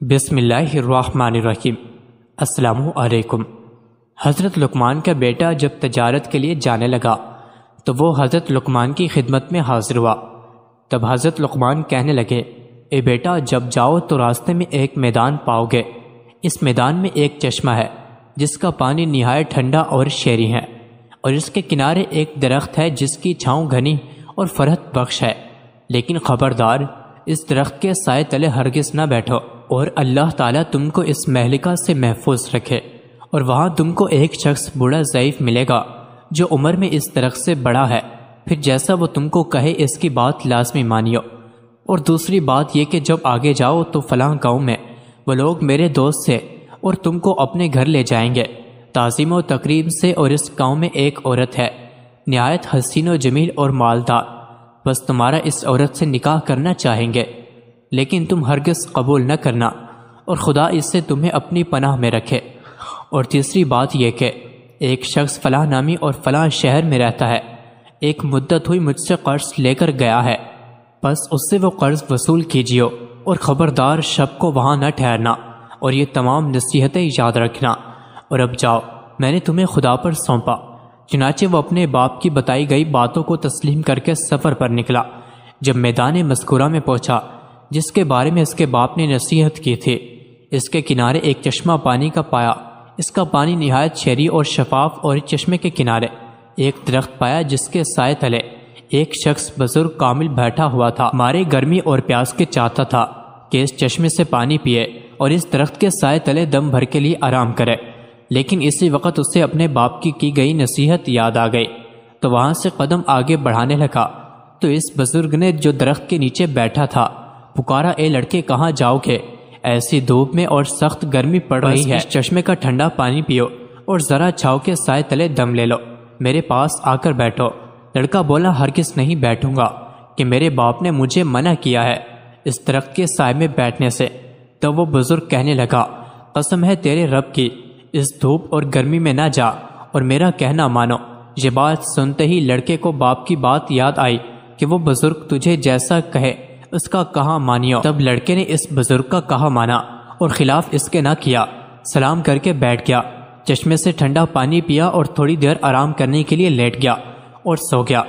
بسم اللہ الرحمن الرحیم۔ السلام علیکم۔ حضرت لقمان کا بیٹا جب تجارت کے لیے جانے لگا تو وہ حضرت لقمان کی خدمت میں حاضر ہوا۔ تب حضرت لقمان کہنے لگے، اے بیٹا، جب جاؤ تو راستے میں ایک میدان پاؤ گے۔ اس میدان میں ایک چشمہ ہے جس کا پانی نہایت ٹھنڈا اور شیریں ہے، اور اس کے کنارے ایک درخت ہے جس کی چھاؤں گھنی اور فرحت بخش ہے، لیکن خبردار، اس درخت کے سائے تلے ہرگز نہ بیٹھو، اور اللہ تعالیٰ تم کو اس مہلکہ سے محفوظ رکھے۔ اور وہاں تم کو ایک شخص بوڑھا ضعیف ملے گا جو عمر میں اس درخت سے بڑا ہے، پھر جیسا وہ تم کو کہے اس کی بات لازمی مانیو۔ اور دوسری بات یہ کہ جب آگے جاؤ تو فلاں گاؤں میں وہ لوگ میرے دوست سے اور تم کو اپنے گھر لے جائیں گے تعظیم و تکریم سے، اور اس گاؤں میں ایک عورت ہے نہایت حسین و جمیل اور مالدار، بس تمہارا اس عورت سے نکاح کرنا چاہیں گے، لیکن تم ہرگز قبول نہ کرنا، اور خدا اس سے تمہیں اپنی پناہ میں رکھے۔ اور تیسری بات یہ کہ ایک شخص فلاں نامی اور فلاں شہر میں رہتا ہے، ایک مدت ہوئی مجھ سے قرض لے کر گیا ہے، بس اس سے وہ قرض وصول کیجیو، اور خبردار شب کو وہاں نہ ٹھہرنا، اور یہ تمام نصیحتیں یاد رکھنا۔ اور اب جاؤ، میں نے تمہیں خدا پر سونپا۔ چنانچہ وہ اپنے باپ کی بتائی گئی باتوں کو تسلیم کر کے سفر پر نکلا۔ جب میدان مذکورہ میں پہنچا جس کے بارے میں اس کے باپ نے نصیحت کی تھی، اس کے کنارے ایک چشمہ پانی کا پایا۔ اس کا پانی نہایت شیریں اور شفاف، اور چشمے کے کنارے ایک درخت پایا جس کے سائے تلے ایک شخص بزرگ کامل بیٹھا ہوا تھا، مارے گرمی اور پیاس کے چاہتا تھا کہ اس چشمے سے پانی پیے اور اس درخت کے سائے تلے دم بھر کے لیے آرام کرے، لیکن اسی وقت اسے اپنے باپ کی گئی نصیحت یاد آ گئی، تو وہاں سے قدم آگے بڑھانے لگا۔ تو اس بزرگ نے جو درخت کے نیچے بیٹھا تھا پکارا، اے لڑکے، کہاں جاؤ گے؟ ایسی دھوپ میں اور سخت گرمی پڑ رہی ہے، اس چشمے کا ٹھنڈا پانی پیو اور ذرا چھاؤ کے سائے تلے دم لے لو، میرے پاس آ کر بیٹھو۔ لڑکا بولا، ہرگز نہیں بیٹھوں گا، کہ میرے باپ نے مجھے منع کیا ہے اس درخت کے سائے میں بیٹھنے سے۔ تب وہ بزرگ کہنے لگا، قسم ہے تیرے رب کی، اس دھوپ اور گرمی میں نہ جا اور میرا کہنا مانو۔ یہ بات سنتے ہی لڑکے کو باپ کی بات یاد آئی کہ وہ بزرگ تجھے جیسا کہے اس کا کہا مانیو۔ تب لڑکے نے اس بزرگ کا کہا مانا اور خلاف اس کے نہ کیا، سلام کر کے بیٹھ گیا، چشمے سے ٹھنڈا پانی پیا اور تھوڑی دیر آرام کرنے کے لیے لیٹ گیا اور سو گیا۔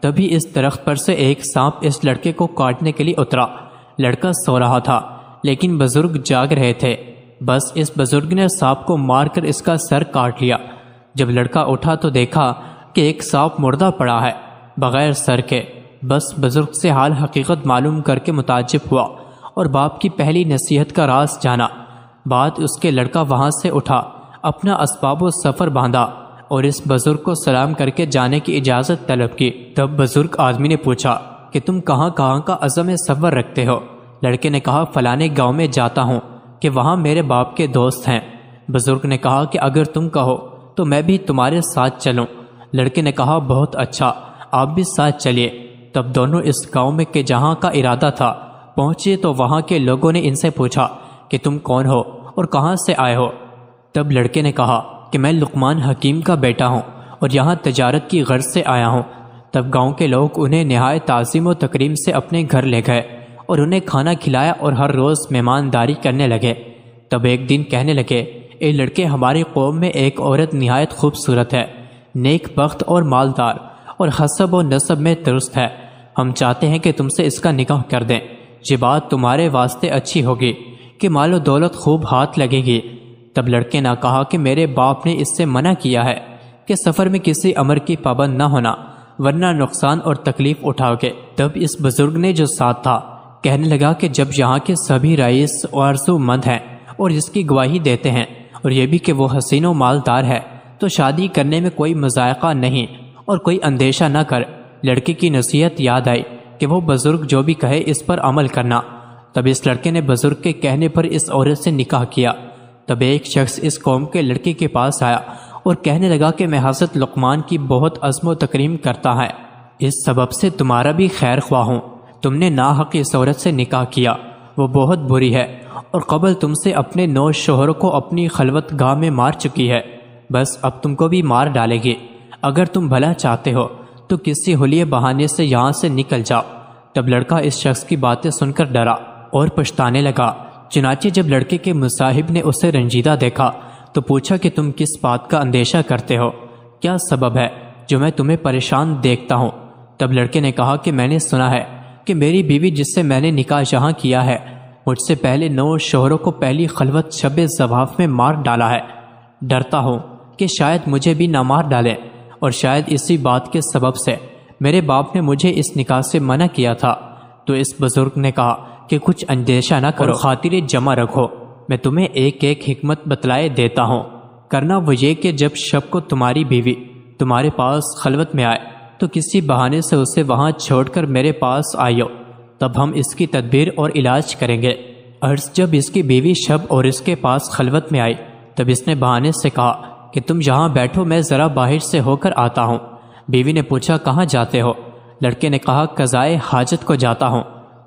تبھی اس درخت پر سے ایک سانپ اس لڑکے کو کاٹنے کے لیے اترا۔ لڑکا سو رہا تھا لیکن بزرگ جاگ رہے تھے، بس اس بزرگ نے سانپ کو مار کر اس کا سر کاٹ لیا۔ جب لڑکا اٹھا تو دیکھا کہ ایک سانپ مردہ پڑا ہے بغیر سر کے۔ بس بزرگ سے حال حقیقت معلوم کر کے متعجب ہوا اور باپ کی پہلی نصیحت کا راز جانا۔ بعد اس کے لڑکا وہاں سے اٹھا، اپنا اسباب و سفر باندھا اور اس بزرگ کو سلام کر کے جانے کی اجازت طلب کی۔ تب بزرگ آدمی نے پوچھا کہ تم کہاں کہاں کا عزم صبر رکھتے ہو؟ لڑکے نے کہا، فلانے گاؤں میں جاتا ہوں کہ وہاں میرے باپ کے دوست ہیں۔ بزرگ نے کہا کہ اگر تم کہو تو میں بھی تمہارے ساتھ چلوں۔ لڑکے نے کہا، بہت اچھا، آپ بھی ساتھ چلیے۔ تب دونوں اس گاؤں میں کہ جہاں کا ارادہ تھا پہنچے تو وہاں کے لوگوں نے ان سے پوچھا کہ تم کون ہو اور کہاں سے آئے ہو؟ تب لڑکے نے کہا کہ میں لقمان حکیم کا بیٹا ہوں اور یہاں تجارت کی غرض سے آیا ہوں۔ تب گاؤں کے لوگ انہیں نہایت تعظیم و تکریم سے اپنے گھر لے گئے اور انہیں کھانا کھلایا اور ہر روز مہمانداری کرنے لگے۔ تب ایک دن کہنے لگے، اے لڑکے، ہماری قوم میں ایک عورت نہایت خوبصورت ہے، نیک بخت اور مالدار، اور حسب و نسب میں درست ہے، ہم چاہتے ہیں کہ تم سے اس کا نکاح کر دیں۔ یہ بات تمہارے واسطے اچھی ہوگی کہ مال و دولت خوب ہاتھ لگے گی۔ تب لڑکے نے کہا کہ میرے باپ نے اس سے منع کیا ہے کہ سفر میں کسی امر کی پابند نہ ہونا، ورنہ نقصان اور تکلیف اٹھاؤ گے۔ تب اس بزرگ نے جو ساتھ تھا کہنے لگا کہ جب یہاں کے سبھی رئیس آرزو مند ہیں اور اس کی گواہی دیتے ہیں، اور یہ بھی کہ وہ حسین و مالدار ہے، تو شادی کرنے میں کوئی مذائقہ نہیں اور کوئی اندیشہ نہ کر۔ لڑکے کی نصیحت یاد آئی کہ وہ بزرگ جو بھی کہے اس پر عمل کرنا۔ تب اس لڑکے نے بزرگ کے کہنے پر اس عورت سے نکاح کیا۔ تب ایک شخص اس قوم کے لڑکے کے پاس آیا اور کہنے لگا کہ میں حضرت لقمان کی بہت عظم و تکریم کرتا ہے، اس سبب سے تمہارا بھی خیر خواہ ہوں۔ تم نے ناحق اس عورت سے نکاح کیا، وہ بہت بری ہے اور قبل تم سے اپنے 9 شوہروں کو اپنی خلوت گاہ میں مار چکی ہے، بس اب تم کو بھی مار ڈالے گی۔ اگر تم بھلا چاہتے ہو تو کسی حلیے بہانے سے یہاں سے نکل جاؤ۔ تب لڑکا اس شخص کی باتیں سن کر ڈرا اور پچھتانے لگا چنانچہ جب لڑکے کے مصاحب نے اسے رنجیدہ دیکھا تو پوچھا کہ تم کس بات کا اندیشہ کرتے ہو؟ کیا سبب ہے جو میں تمہیں پریشان دیکھتا ہوں؟ تب لڑکے نے کہا کہ میں نے سنا ہے کہ میری بیوی جس سے میں نے نکاح جہاں کیا ہے مجھ سے پہلے 9 شوہروں کو پہلی خلوت شب زفاف میں مار ڈالا ہے۔ ڈرتا ہوں کہ شاید مجھے بھی نہ مار ڈالے، اور شاید اسی بات کے سبب سے میرے باپ نے مجھے اس نکاح سے منع کیا تھا۔ تو اس بزرگ نے کہا کہ کچھ اندیشہ نہ کرو، خاطر جمع رکھو، میں تمہیں ایک ایک حکمت بتلائے دیتا ہوں۔ کرنا وہ یہ کہ جب شب کو تمہاری بیوی تمہارے پاس خلوت میں آئے تو کسی بہانے سے اسے وہاں چھوڑ کر میرے پاس آئیو، تب ہم اس کی تدبیر اور علاج کریں گے۔ عرض جب اس کی بیوی شب اور اس کے پاس خلوت میں آئی تب اس نے بہانے سے کہا کہ تم یہاں بیٹھو، میں ذرا باہر سے ہو کر آتا ہوں۔ بیوی نے پوچھا کہاں جاتے ہو؟ لڑکے نے کہا قضائے حاجت کو جاتا ہوں۔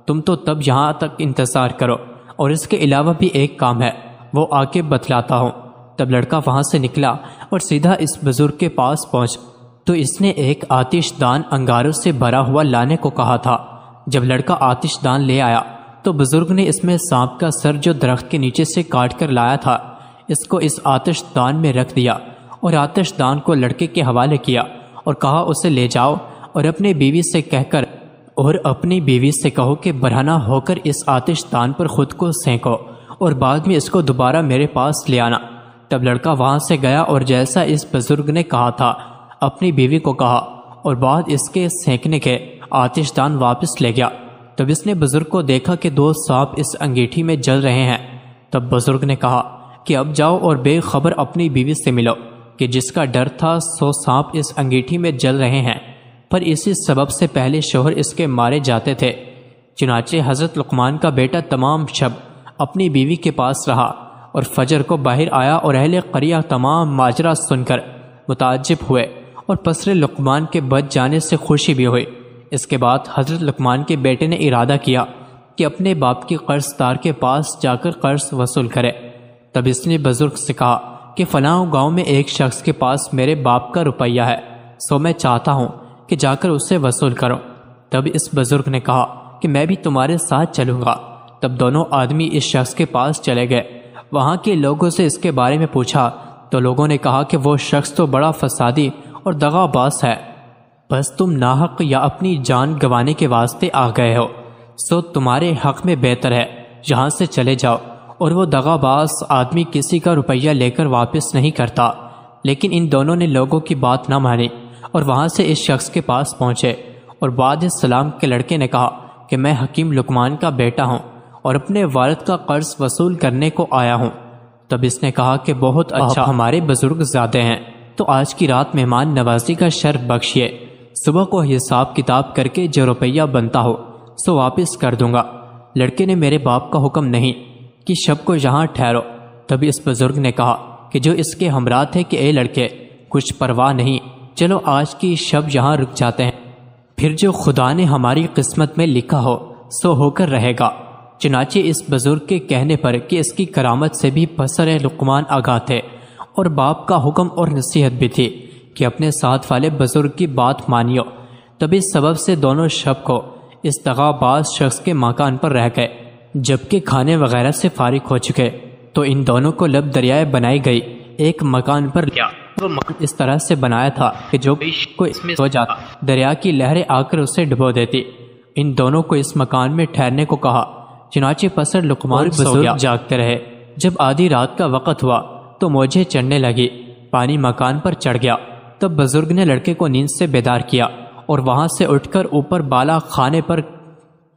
تم تو تب یہاں تک انتظار کرو، اور اس کے علاوہ بھی ایک کام ہے، وہ آ کے بتلاتا ہوں۔ تب لڑکا وہاں سے نکلا اور سیدھا اس بزرگ کے پاس پہنچ تو اس نے ایک آتش دان انگاروں سے بھرا ہوا لانے کو کہا تھا۔ جب لڑکا آتش دان لے آیا تو بزرگ نے اس میں سانپ کا سر جو درخت کے نیچے سے کاٹ کر لایا تھا اس کو اس آتش دان میں رکھ دیا، اور آتش دان کو لڑکے کے حوالے کیا اور کہا اسے لے جاؤ اور اپنی بیوی سے کہو کہ برہنہ ہو کر اس آتش دان پر خود کو سینکو اور بعد میں اس کو دوبارہ میرے پاس لے آنا۔ تب لڑکا وہاں سے گیا اور جیسا اس بزرگ نے کہا تھا اپنی بیوی کو کہا، اور بعد اس کے سینکنے کے آتش دان واپس لے گیا۔ تب اس نے بزرگ کو دیکھا کہ 2 سانپ اس انگیٹھی میں جل رہے ہیں۔ تب بزرگ نے کہا کہ اب جاؤ اور بے خبر اپنی بیوی سے ملو کہ جس کا ڈر تھا 100 سانپ اس انگیٹھی میں جل رہے ہیں، پر اسی سبب سے پہلے شوہر اس کے مارے جاتے تھے۔ چنانچہ حضرت لقمان کا بیٹا تمام شب اپنی بیوی کے پاس رہا، اور فجر کو باہر آیا اور اہل قریہ تمام ماجرا سن کر متعجب ہوئے اور پسر لقمان کے بچ جانے سے خوشی بھی ہوئی۔ اس کے بعد حضرت لقمان کے بیٹے نے ارادہ کیا کہ اپنے باپ کی قرض دار کے پاس جا کر قرض وصول کرے۔ تب اس نے بزرگ سے کہا کہ فلاں گاؤں میں ایک شخص کے پاس میرے باپ کا روپیہ ہے، سو میں چاہتا ہوں کہ جا کر اسے وصول کرو۔ تب اس بزرگ نے کہا کہ میں بھی تمہارے ساتھ چلوں گا۔ تب دونوں آدمی اس شخص کے پاس چلے گئے۔ وہاں کے لوگوں سے اس کے بارے میں پوچھا تو لوگوں نے کہا کہ وہ شخص تو بڑا فسادی اور دغا باز ہے، بس تم ناحق یا اپنی جان گنوانے کے واسطے آ گئے ہو، سو تمہارے حق میں بہتر ہے یہاں سے چلے جاؤ۔ اور وہ دغا باز آدمی کسی کا روپیہ لے کر واپس نہیں کرتا۔ لیکن ان دونوں نے لوگوں کی بات نہ مانی اور وہاں سے اس شخص کے پاس پہنچے، اور بعد السلام کے لڑکے نے کہا کہ میں حکیم لقمان کا بیٹا ہوں اور اپنے والد کا قرض وصول کرنے کو آیا ہوں۔ تب اس نے کہا کہ بہت اچھا، ہمارے بزرگ زیادہ ہیں تو آج کی رات مہمان نوازی کا شرف بخشیے، صبح کو حساب کتاب کر کے جو روپیہ بنتا ہو سو واپس کر دوں گا۔ لڑکے نے میرے باپ کا حکم نہیں کہ شب کو یہاں ٹھہرو۔ تبھی اس بزرگ نے کہا کہ جو اس کے ہمراہ تھے کہ اے لڑکے کچھ پرواہ نہیں، چلو آج کی شب یہاں رک جاتے ہیں، پھر جو خدا نے ہماری قسمت میں لکھا ہو سو ہو کر رہے گا۔ چنانچہ اس بزرگ کے کہنے پر کہ اس کی کرامت سے بھی پسر لقمان آگاہ تھے اور باپ کا حکم اور نصیحت بھی تھی کہ اپنے ساتھ والے بزرگ کی بات مانیو، تب اس سبب سے دونوں شب کو اس دغا باز شخص کے مکان پر رہ گئے۔ جبکہ کھانے وغیرہ سے فارغ ہو چکے تو ان دونوں کو لب دریائے بنائی گئی ایک مکان پر لیا۔ وہ مکان اس طرح سے بنایا تھا کہ جو کو اس میں سو جاتا دریا کی لہریں آ کر اسے ڈبو دیتی۔ ان دونوں کو اس مکان میں ٹھہرنے کو کہا۔ چنانچہ پسر لقمان بزرگ جاگتے رہے۔ جب آدھی رات کا وقت ہوا تو موجیں چڑھنے لگی، پانی مکان پر چڑھ گیا۔ تب بزرگ نے لڑکے کو نیند سے بیدار کیا اور وہاں سے اٹھ کر اوپر بالا خانے پر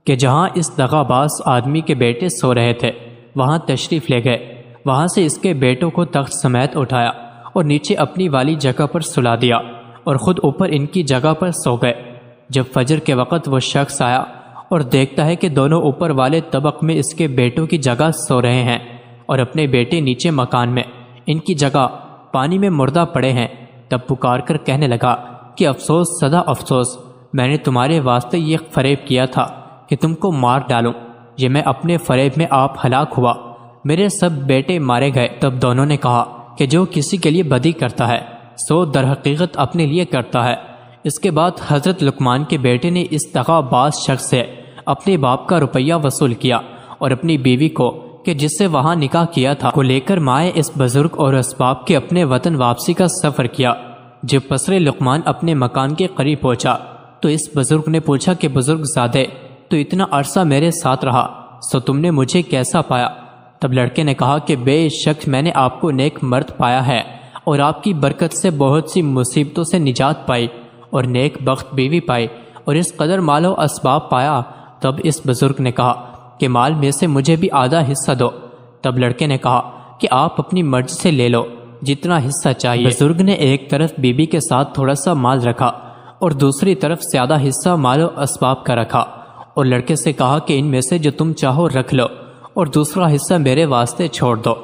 کہ جہاں اس دغا باز آدمی کے بیٹے سو رہے تھے وہاں تشریف لے گئے۔ وہاں سے اس کے بیٹوں کو تخت سمیت اٹھایا اور نیچے اپنی والی جگہ پر سلا دیا اور خود اوپر ان کی جگہ پر سو گئے۔ جب فجر کے وقت وہ شخص آیا اور دیکھتا ہے کہ دونوں اوپر والے طبق میں اس کے بیٹوں کی جگہ سو رہے ہیں اور اپنے بیٹے نیچے مکان میں ان کی جگہ پانی میں مردہ پڑے ہیں، تب پکار کر کہنے لگا کہ افسوس صدا افسوس، میں نے تمہارے واسطے یہ فریب کیا تھا کہ تم کو مار ڈالوں، یہ میں اپنے فریب میں آپ ہلاک ہوا، میرے سب بیٹے مارے گئے۔ تب دونوں نے کہا کہ جو کسی کے لیے بدی کرتا ہے سو در حقیقت اپنے لیے کرتا ہے۔ اس کے بعد حضرت لقمان کے بیٹے نے اس دغا باز شخص سے اپنے باپ کا روپیہ وصول کیا اور اپنی بیوی کو کہ جس سے وہاں نکاح کیا تھا کو لے کر مائے اس بزرگ اور اسباب کے اپنے وطن واپسی کا سفر کیا۔ جب پسر لقمان اپنے مکان کے قریب پہنچا تو اس بزرگ نے پوچھا کہ بزرگ زادے، تو اتنا عرصہ میرے ساتھ رہا، سو تم نے مجھے کیسا پایا؟ تب لڑکے نے کہا کہ بے شک میں نے آپ کو نیک مرد پایا ہے اور آپ کی برکت سے بہت سی مصیبتوں سے نجات پائی اور نیک بخت بیوی پائی اور اس قدر مال و اسباب پایا۔ تب اس بزرگ نے کہا کہ مال میں سے مجھے بھی آدھا حصہ دو۔ تب لڑکے نے کہا کہ آپ اپنی مرضی سے لے لو جتنا حصہ چاہیے۔ بزرگ نے ایک طرف بیوی کے ساتھ تھوڑا سا مال رکھا اور دوسری طرف زیادہ حصہ مال و اسباب کا رکھا اور لڑکے سے کہا کہ ان میں سے جو تم چاہو رکھ لو اور دوسرا حصہ میرے واسطے چھوڑ دو۔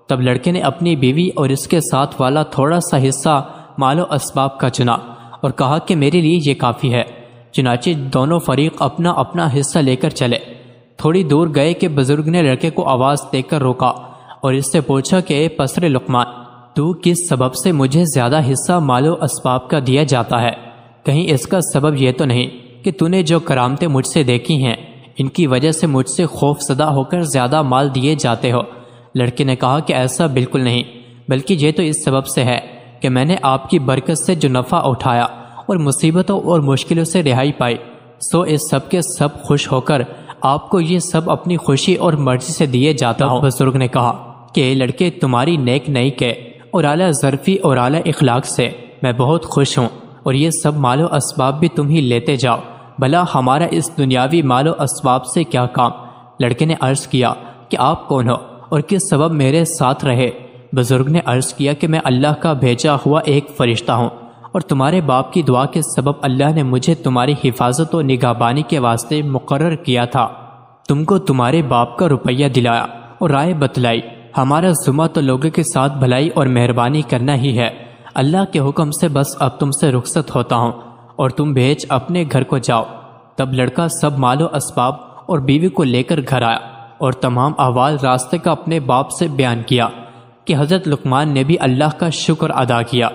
تب لڑکے نے اپنی بیوی اور اس کے ساتھ والا تھوڑا سا حصہ مال و اسباب کا چنا اور کہا کہ میرے لیے یہ کافی ہے۔ چنانچہ دونوں فریق اپنا اپنا حصہ لے کر چلے۔ تھوڑی دور گئے کہ بزرگ نے لڑکے کو آواز دے کر روکا اور اس سے پوچھا کہ اے پسر لقمان، تو کس سبب سے مجھے زیادہ حصہ مال و اسباب کا دیا جاتا ہے؟ کہیں اس کا سبب یہ تو نہیں کہ تو نے جو کرامتیں مجھ سے دیکھی ہیں ان کی وجہ سے مجھ سے خوف زدہ ہو کر زیادہ مال دیے جاتے ہو؟ لڑکے نے کہا کہ ایسا بالکل نہیں، بلکہ یہ تو اس سبب سے ہے کہ میں نے آپ کی برکت سے جو نفع اٹھایا اور مصیبتوں اور مشکلوں سے رہائی پائی، سو اس سب کے سب خوش ہو کر آپ کو یہ سب اپنی خوشی اور مرضی سے دیے جاتا ہوں۔ بزرگ نے کہا کہ اے لڑکے، تمہاری نیک نئی کے اور اعلیٰ ظرفی اور اعلیٰ اخلاق سے میں بہت خوش ہوں اور یہ سب مال و اسباب بھی تم ہی لیتے جاؤ، بھلا ہمارا اس دنیاوی مال و اسباب سے کیا کام؟ لڑکے نے عرض کیا کہ آپ کون ہو اور کس سبب میرے ساتھ رہے؟ بزرگ نے عرض کیا کہ میں اللہ کا بھیجا ہوا ایک فرشتہ ہوں اور تمہارے باپ کی دعا کے سبب اللہ نے مجھے تمہاری حفاظت و نگہبانی کے واسطے مقرر کیا تھا۔ تم کو تمہارے باپ کا روپیہ دلایا اور رائے بتلائی۔ ہمارا ذمہ تو لوگوں کے ساتھ بھلائی اور مہربانی کرنا ہی ہے۔ اللہ کے حکم سے بس اب تم سے رخصت ہوتا ہوں اور تم بھیج اپنے گھر کو جاؤ۔ تب لڑکا سب مال و اسباب اور بیوی کو لے کر گھر آیا اور تمام احوال راستے کا اپنے باپ سے بیان کیا کہ حضرت لقمان نے بھی اللہ کا شکر ادا کیا۔